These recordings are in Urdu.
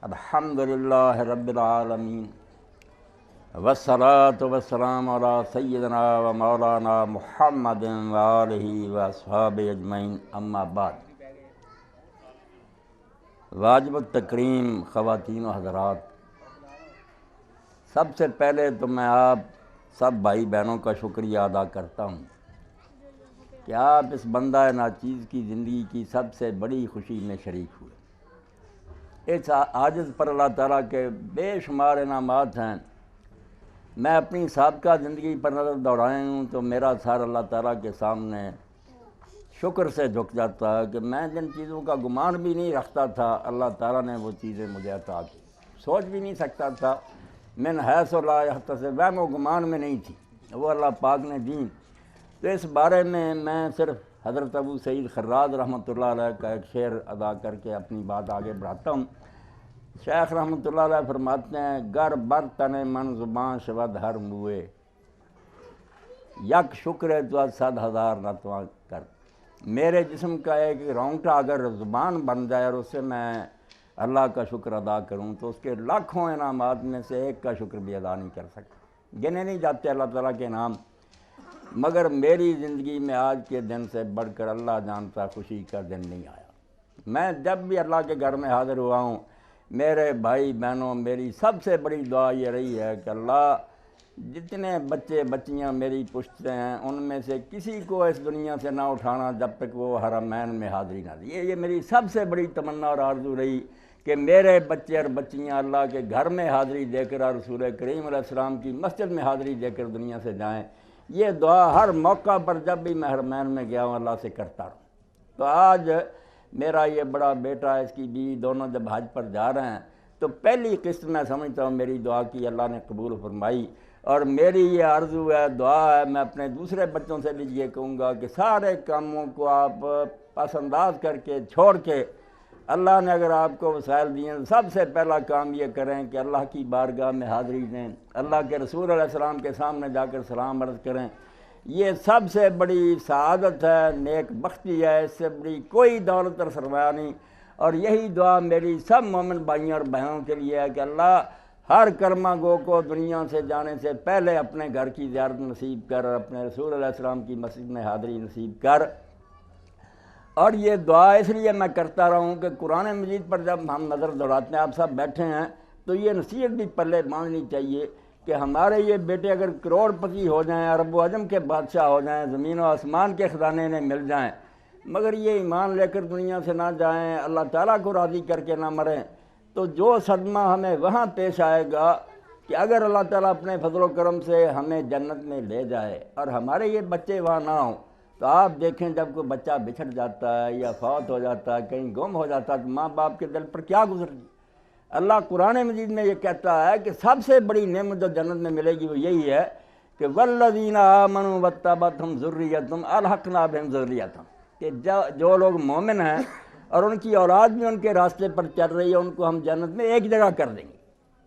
الحمدللہ رب العالمین والصلاة والسلام علی سیدنا و مولانا محمد و آلہ و اصحابہ اجمعین، اما بعد۔ واجب التکریم خواتین و حضرات، سب سے پہلے تو میں آپ سب بھائی بہنوں کا شکریہ ادا کرتا ہوں کہ آپ اس بندہ ناچیز کی زندگی کی سب سے بڑی خوشی میں شریک ہوئے۔ اس عاجز پر اللہ تعالیٰ کے بے شمار انعامات ہیں۔ میں اپنی سابقہ زندگی پر نظر دوڑائے ہوں تو میرا سر اللہ تعالیٰ کے سامنے شکر سے جھک جاتا ہے کہ میں جن چیزوں کا گمان بھی نہیں رکھتا تھا، اللہ تعالیٰ نے وہ چیزیں مجھے عطا کی۔ سوچ بھی نہیں سکتا تھا، من حیث لا یحتسب، وہ گمان میں نہیں تھی، وہ اللہ پاک نے دیں۔ تو اس بارے میں صرف حضرت ابو سعید خراز رحمۃ اللہ علیہ کا ایک شعر ادا کر کے اپنی بات آگے بڑھاتا ہوں۔ شیخ رحمۃ اللہ علیہ فرماتے ہیں، گر بر تن من زبان شود ہر موئے، یک شکر تو 100,000 نتواں کر۔ میرے جسم کا ایک رونگٹا اگر زبان بن جائے اور اس سے میں اللہ کا شکر ادا کروں تو اس کے لاکھوں انعامات میں سے ایک کا شکر بھی ادا نہیں کر سکتا، گنے نہیں جاتے اللہ تعالیٰ کے انعام۔ مگر میری زندگی میں آج کے دن سے بڑھ کر اللہ جانتا خوشی کا دن نہیں آیا۔ میں جب بھی اللہ کے گھر میں حاضر ہوا ہوں، میرے بھائی بہنوں، میری سب سے بڑی دعا یہ رہی ہے کہ اللہ جتنے بچے بچیاں میری پشتے ہیں ان میں سے کسی کو اس دنیا سے نہ اٹھانا جب تک وہ حرمین میں حاضری نہ دے۔ یہ میری سب سے بڑی تمنا اور آرزو رہی کہ میرے بچے اور بچیاں اللہ کے گھر میں حاضری دے کر اور رسول کریم علیہ السلام کی مسجد میں حاضری دے کر دنیا سے جائیں۔ یہ دعا ہر موقع پر جب بھی میں حرمین میں گیا ہوں اللہ سے کرتا رہوں۔ تو آج میرا یہ بڑا بیٹا، اس کی بیوی دونوں جب حج پر جا رہے ہیں تو پہلی قسط میں سمجھتا ہوں میری دعا کی اللہ نے قبول فرمائی۔ اور میری یہ آرزو ہے، دعا ہے، میں اپنے دوسرے بچوں سے بھی یہ کہوں گا کہ سارے کاموں کو آپ پس انداز کر کے چھوڑ کے، اللہ نے اگر آپ کو وسائل دیے تو سب سے پہلا کام یہ کریں کہ اللہ کی بارگاہ میں حاضری دیں، اللہ کے رسول علیہ السلام کے سامنے جا کر سلام عرض کریں۔ یہ سب سے بڑی سعادت ہے، نیک بختی ہے، اس سے بڑی کوئی دولت اور سرمایہ نہیں۔ اور یہی دعا میری سب مومن بھائیوں اور بہنوں کے لیے ہے کہ اللہ ہر کلمہ گو کو دنیا سے جانے سے پہلے اپنے گھر کی زیارت نصیب کر اور اپنے رسول علیہ السلام کی مسجد میں حاضری نصیب کر۔ اور یہ دعا اس لیے میں کرتا رہا ہوں کہ قرآن مجید پر جب ہم نظر دوڑاتے ہیں، آپ سب بیٹھے ہیں، تو یہ نصیحت بھی پلے باندھنی چاہیے کہ ہمارے یہ بیٹے اگر کروڑ پتی ہو جائیں، عرب و عجم کے بادشاہ ہو جائیں، زمین و آسمان کے خزانے انہیں مل جائیں، مگر یہ ایمان لے کر دنیا سے نہ جائیں، اللہ تعالیٰ کو راضی کر کے نہ مریں، تو جو صدمہ ہمیں وہاں پیش آئے گا کہ اگر اللہ تعالیٰ اپنے فضل و کرم سے ہمیں جنت میں لے جائے اور ہمارے یہ بچے وہاں نہ ہوں، تو آپ دیکھیں جب کوئی بچہ بچھڑ جاتا ہے یا فوت ہو جاتا ہے، کہیں گم ہو جاتا ہے، تو ماں باپ کے دل پر کیا گزرتی۔ اللہ قرآن مجید میں یہ کہتا ہے کہ سب سے بڑی نعمت جو جنت میں ملے گی وہ یہی ہے کہ والذین آمنوا واتبعتہم ذریتہم الحقنا بہم ذریتہم، کہ جو لوگ مومن ہیں اور ان کی اولاد بھی ان کے راستے پر چل رہی ہے، ان کو ہم جنت میں ایک جگہ کر دیں گے۔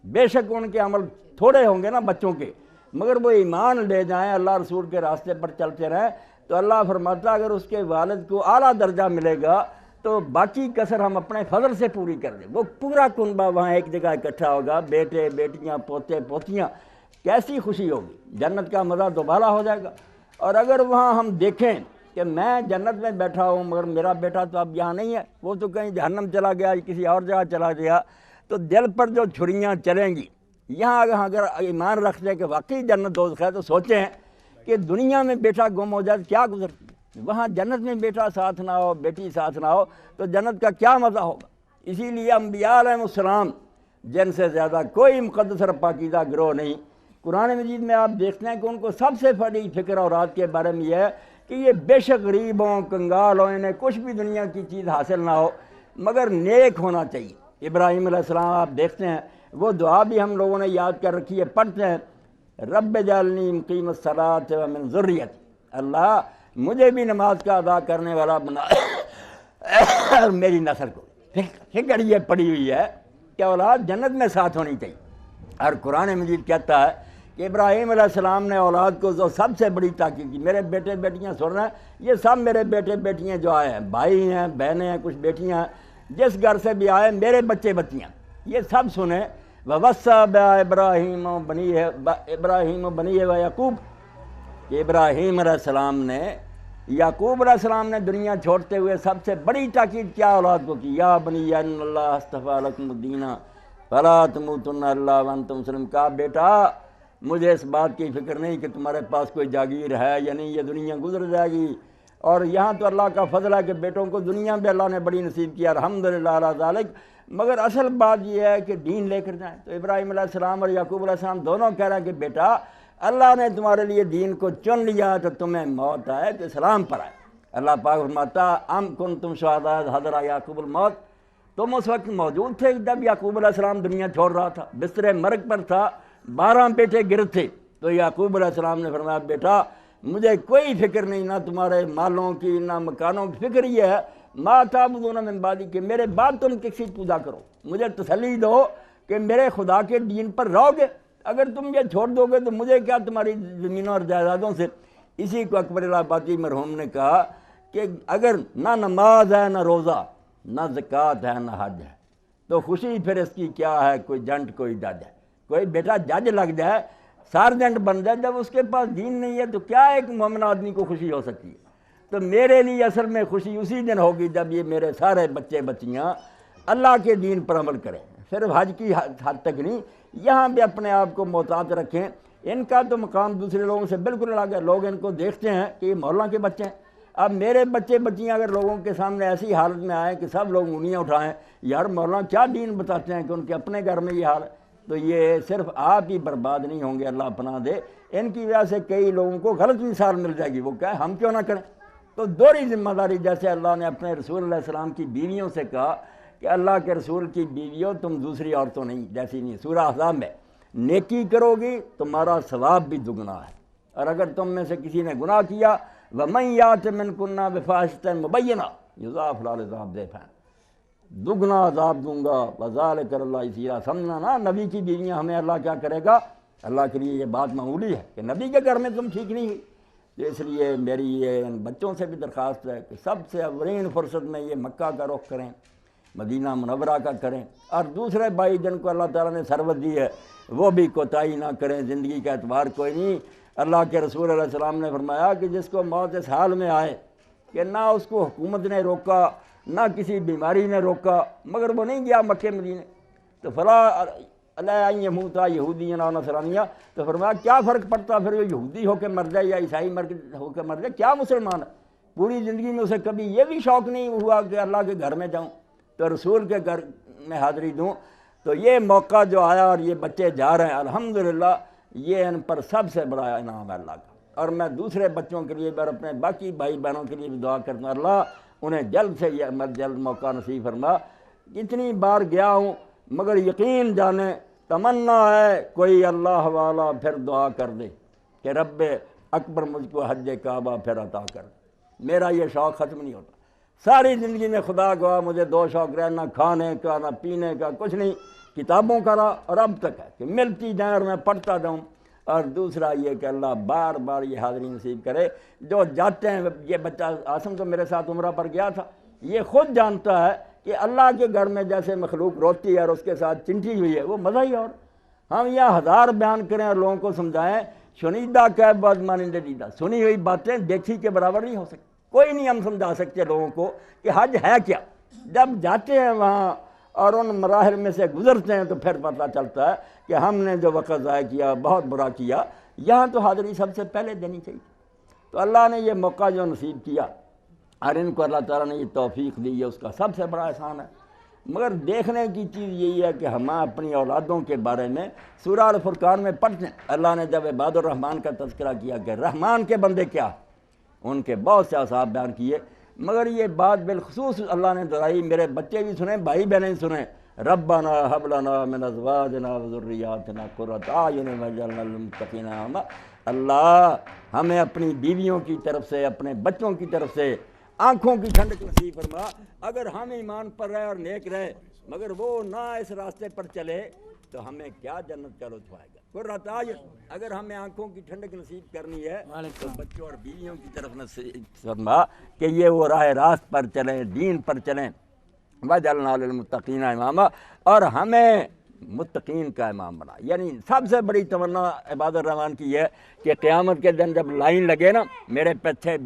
بے شک ان کے عمل تھوڑے ہوں گے نا بچوں کے، مگر وہ ایمان لے جائیں، اللہ رسول کے راستے پر چلتے رہیں، تو اللہ فرماتا اگر اس کے والد کو اعلیٰ درجہ ملے گا تو باقی کسر ہم اپنے فضل سے پوری کر دیں۔ وہ پورا کنبہ وہاں ایک جگہ اکٹھا ہوگا، بیٹے بیٹیاں پوتے پوتیاں، کیسی خوشی ہوگی، جنت کا مزہ دوبالا ہو جائے گا۔ اور اگر وہاں ہم دیکھیں کہ میں جنت میں بیٹھا ہوں مگر میرا بیٹا تو اب یہاں نہیں ہے، وہ تو کہیں جہنم چلا گیا، کسی اور جگہ چلا گیا، تو دل پر جو چھریاں چلیں گی۔ یہاں اگر ایمان رکھ لیں کہ واقعی جنت دوزخ ہے تو سوچیں کہ دنیا میں بیٹا گم ہو جائے تو کیا گزرتی ہے، وہاں جنت میں بیٹا ساتھ نہ ہو، بیٹی ساتھ نہ ہو تو جنت کا کیا مزہ ہوگا۔ اسی لیے انبیاء علیہ السلام جن سے زیادہ کوئی مقدس اور پاکیزہ گروہ نہیں، قرآن مجید میں آپ دیکھتے ہیں کہ ان کو سب سے بڑی فکر اور رات کے بارے میں یہ ہے کہ یہ بے شک غریب ہوں، کنگال ہوں، انہیں کچھ بھی دنیا کی چیز حاصل نہ ہو، مگر نیک ہونا چاہیے۔ ابراہیم علیہ السلام آپ دیکھتے ہیں، وہ دعا بھی ہم لوگوں نے یاد کر رکھی ہے، پڑھتے ہیں، رب اجعلنی مقیم الصلاۃ ومن ذریتی، اللہ مجھے بھی نماز کا ادا کرنے والا بنا اور میری نسل کو۔ فکر یہ پڑی ہوئی ہے کہ اولاد جنت میں ساتھ ہونی چاہیے۔ اور قرآن مجید کہتا ہے کہ ابراہیم علیہ السلام نے اولاد کو جو سب سے بڑی تاکید کی، میرے بیٹے بیٹیاں سن رہے ہیں، یہ سب میرے بیٹے بیٹیاں جو آئے ہیں، بھائی ہیں، بہنیں ہیں، کچھ بیٹیاں ہیں، جس گھر سے بھی آئے میرے بچے بچیاں، یہ سب سنیں وَوَصَّى بِهَا ابراہیم بنیہ و یعقوب، کہ ابراہیم علیہ السلام نے، یعقوب علیہ السلام نے دنیا چھوڑتے ہوئے سب سے بڑی تاکید کیا اولاد کو کی؟ یا بنی ان اللہ اصطفیٰ لکم الدین فلا تموتن الا وانتم مسلمون، کہا بیٹا مجھے اس بات کی فکر نہیں کہ تمہارے پاس کوئی جاگیر ہے یا نہیں، یہ دنیا گزر جائے گی۔ اور یہاں تو اللہ کا فضل ہے کہ بیٹوں کو دنیا میں اللہ نے بڑی نصیب کیا، الحمدللہ علی ذالک، مگر اصل بات یہ ہے کہ دین لے کر جائیں۔ تو ابراہیم علیہ السلام اور یعقوب علیہ السلام دونوں کہہ رہے ہیں کہ بیٹا اللہ نے تمہارے لیے دین کو چن لیا تو تمہیں موت آئے تو اسلام پر آئے۔ اللہ پاک فرماتا ام کنتم شہداء اذ حضر یعقوب الموت، تم اس وقت موجود تھے جب یعقوب علیہ السلام دنیا چھوڑ رہا تھا، بستر مرگ پر تھا، 12 بیٹے گرد تھے، تو یعقوب علیہ السلام نے فرمایا بیٹا مجھے کوئی فکر نہیں، نہ تمہارے مالوں کی نہ مکانوں کی، فکر یہ ہے ما تعبدون من بعدی، کہ میرے بعد تم کس چیز پوجا کرو، مجھے تسلی دو کہ میرے خدا کے دین پر رہو گے، اگر تم یہ چھوڑ دو گے تو مجھے کیا تمہاری زمینوں اور جائیدادوں سے۔ اسی کو اکبر الہ آبادی مرحوم نے کہا کہ اگر نہ نماز ہے نہ روزہ نہ زکوٰۃ ہے نہ حج ہے تو خوشی پھر اس کی کیا ہے؟ کوئی جنٹ کوئی جج ہے، کوئی بیٹا جج لگ جائے سارجنٹ بن جائے، جب اس کے پاس دین نہیں ہے تو کیا ایک مومن آدمی کو خوشی ہو سکتی ہے؟ تو میرے لیے اصل میں خوشی اسی دن ہوگی جب یہ میرے سارے بچے بچیاں اللہ کے دین پر عمل کریں، صرف حج کی حد تک نہیں، یہاں بھی اپنے آپ کو محتاط رکھیں۔ ان کا تو مقام دوسرے لوگوں سے بالکل الگ ہے، لوگ ان کو دیکھتے ہیں کہ یہ مولانا کے بچے ہیں۔ اب میرے بچے بچیاں اگر لوگوں کے سامنے ایسی حالت میں آئیں کہ سب لوگ انگلیاں اٹھائیں یار مولانا کیا دین بتاتے ہیں کہ ان کے اپنے گھر میں یہ حال ہے، تو یہ صرف آپ ہی برباد نہیں ہوں گے، اللہ پناہ دے، ان کی وجہ سے کئی لوگوں کو غلط مثال مل جائے گی، وہ کہے ہم کیوں نہ کریں۔ تو دوہری ذمہ داری، جیسے اللہ نے اپنے رسول علیہ السلام کی بیویوں سے کہا کہ اللہ کے رسول کی بیویوں تم دوسری عورتوں نہیں جیسی نہیں، سورہ احزاب میں نیکی کرو گی تمہارا ثواب بھی دگنا ہے، اور اگر تم میں سے کسی نے گناہ کیا وَمَنْ يَأْتِ مِنْكُنَّ بِفَاحِشَةٍ مُبَيِّنَةٍ يُضَاعَفْ لَهُ الْعَذَابُ ضِعْفَيْنِ، دگنا عذاب دوں گا، وَذَلِكَ عَلَى اللَّهِ يَسِيرٌ۔ سمجھنا نا نبی کی بیویاں ہمیں اللہ کیا کرے گا، اللہ کے لیے یہ بات معمولی ہے کہ نبی کے گھر میں تم ٹھیک نہیں ہوئی۔ تو اس لیے میری یہ ان بچوں سے بھی درخواست ہے کہ سب سے اولین فرصت میں یہ مکہ کا رخ کریں، مدینہ منورہ کا کریں، اور دوسرے بھائی جن کو اللہ تعالیٰ نے ثروت دی ہے وہ بھی کوتاہی نہ کریں، زندگی کا اعتبار کوئی نہیں۔ اللہ کے رسول علیہ السلام نے فرمایا کہ جس کو موت اس حال میں آئے کہ نہ اس کو حکومت نے روکا نہ کسی بیماری نے روکا، مگر وہ نہیں گیا مکے مدینے، تو فلا علیہ ان یموتا یہودی یا نصرانیہ، تو فرمایا کیا فرق پڑتا پھر وہ یہودی ہو کے مر جائے یا عیسائی ہو کے مر جائے، کیا مسلمان ہے؟ پوری زندگی میں اسے کبھی یہ بھی شوق نہیں ہوا کہ اللہ کے گھر میں جاؤں تو رسول کے گھر میں حاضری دوں۔ تو یہ موقع جو آیا اور یہ بچے جا رہے ہیں الحمدللہ، یہ ان پر سب سے بڑا انعام ہے اللہ کا، اور میں دوسرے بچوں کے لیے اور اپنے باقی بھائی بہنوں کے لیے بھی دعا کرتا ہوں اللہ انہیں جلد سے یہ جلد موقع نصیب فرما۔ اتنی بار گیا ہوں مگر یقین جانے تمنا ہے کوئی اللہ والا پھر دعا کر دے کہ رب اکبر مجھ کو حج کعبہ پھر عطا کر، میرا یہ شوق ختم نہیں ہوتا۔ ساری زندگی میں خدا گواہ مجھے 2 شوق رہے، نہ کھانے کا نہ پینے کا، کچھ نہیں، کتابوں کا رہا اور اب تک ہے کہ ملتی جائیں اور میں پڑھتا جاؤں، اور دوسرا یہ کہ اللہ بار بار یہ حاضری نصیب کرے۔ جو جاتے ہیں، یہ بچہ عاصم تو میرے ساتھ عمرہ پر گیا تھا، یہ خود جانتا ہے کہ اللہ کے گھر میں جیسے مخلوق روتی ہے اور اس کے ساتھ چنٹی ہوئی ہے وہ مزہ ہی اور۔ ہم یہاں 1000 بیان کریں اور لوگوں کو سمجھائیں، شنیدہ کہ بعض مانند دیدہ، سنی ہوئی باتیں دیکھی کے برابر نہیں ہو سکتی، کوئی نہیں ہم سمجھا سکتے لوگوں کو کہ حج ہے کیا۔ جب جاتے ہیں وہاں اور ان مراحل میں سے گزرتے ہیں تو پھر پتہ چلتا ہے کہ ہم نے جو وقت ضائع کیا بہت برا کیا، یہاں تو حاضری سب سے پہلے دینی چاہیے۔ تو اللہ نے یہ موقع جو نصیب کیا اور ان کو اللہ تعالیٰ نے یہ توفیق دی ہے، اس کا سب سے بڑا احسان ہے۔ مگر دیکھنے کی چیز یہی ہے کہ ہم اپنی اولادوں کے بارے میں سورہ الفرقان میں پڑھتے ہیں، اللہ نے جب عباد الرحمن کا تذکرہ کیا کہ رحمان کے بندے کیا، ان کے بہت سے اوصاف بیان کیے، مگر یہ بات بالخصوص اللہ نے دہرائی، میرے بچے بھی سنیں، بھائی بہنیں سنیں، ربنا هب لنا من ازواجنا وذریاتنا قرۃ اعین واجعلنا للمتقین اماما، اللہ ہمیں اپنی بیویوں کی طرف سے، اپنے بچوں کی طرف سے آنکھوں کی ٹھنڈک نصیب فرما۔ اگر ہم ایمان پر رہے اور نیک رہے مگر وہ نہ اس راستے پر چلے تو ہمیں کیا جنت کا لطف آئے گا۔ قرۃ اعین، اگر ہمیں آنکھوں کی ٹھنڈک نصیب کرنی ہے تو بچوں اور بیویوں کی طرف نصیب فرما کہ یہ وہ راہ راست پر چلیں، دین پر چلیں۔ وجعلنا للمتقین اماما، اور ہمیں متقین کا امام بنا۔ یعنی سب سے بڑی تمنا عباد الرحمن کی ہے کہ قیامت کے دن جب لائن لگے نا، میرے پیچھے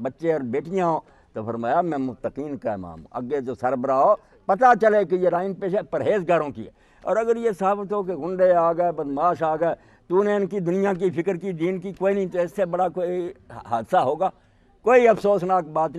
بچے اور بیٹیاں ہوں، تو فرمایا میں متقین کا امام ہوں، آگے جو سربراہ ہو پتہ چلے کہ یہ لائن پیچھے پرہیزگاروں کی ہے۔ اور اگر یہ ثابت ہو کہ گنڈے آ گئے، بدماش آ گئے، تو نے ان کی دنیا کی فکر کی، دین کی کوئی نہیں، تو اس سے بڑا کوئی حادثہ ہوگا؟ کوئی افسوسناک بات نہیں۔